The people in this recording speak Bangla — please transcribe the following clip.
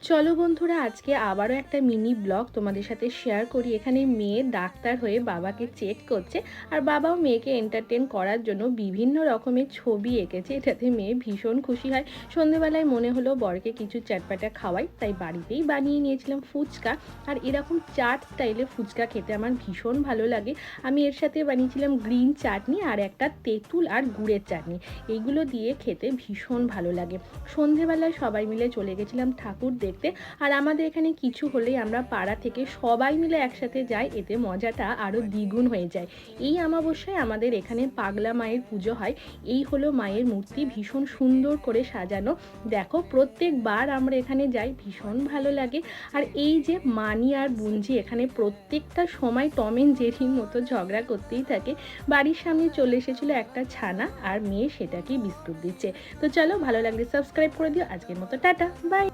চলো বন্ধুরা, আজকে আবারও একটা মিনি ব্লগ তোমাদের সাথে শেয়ার করি। এখানে মেয়ে ডাক্তার হয়ে বাবাকে চেক করছে, আর বাবাও মেয়েকে এন্টারটেন করার জন্য বিভিন্ন রকমের ছবি এঁকেছে। এটাতে মেয়ে ভীষণ খুশি হয়। সন্ধেবেলায় মনে হলো বরকে কিছু চাটপাটা খাওয়াই, তাই বাড়িতেই বানিয়ে নিয়েছিলাম ফুচকা। আর এরকম চাট স্টাইলে ফুচকা খেতে আমার ভীষণ ভালো লাগে। আমি এর সাথে বানিয়েছিলাম গ্রিন চাটনি আর একটা তেঁতুল আর গুড়ের চাটনি। এইগুলো দিয়ে খেতে ভীষণ ভালো লাগে। সন্ধেবেলায় সবাই মিলে চলে গেছিলাম ঠাকুর দেখতে। আর আমাদের এখানে কিছু হলেই আমরা পাড়া থেকে সবাই মিলে একসাথে যাই, এতে মজাটা আরও দ্বিগুণ হয়ে যায়। এই অমাবস্যায় আমাদের এখানে পাগলা মায়ের পুজো হয়। এই হলো মায়ের মূর্তি, ভীষণ সুন্দর করে সাজানো। দেখো, প্রত্যেকবার আমরা এখানে যাই, ভীষণ ভালো লাগে। আর এই যে মানি আর বুঞ্জি এখানে প্রত্যেকটা সময় টম এন্ড জেরির মতো ঝগড়া করতেই থাকে। বাড়ির সামনে চলে এসেছিল একটা ছানা, আর মেয়ে সেটাকেই বিস্কুট দিচ্ছে। তো চলো, ভালো লাগলে সাবস্ক্রাইব করে দিও। আজকের মতো টাটা, বাই।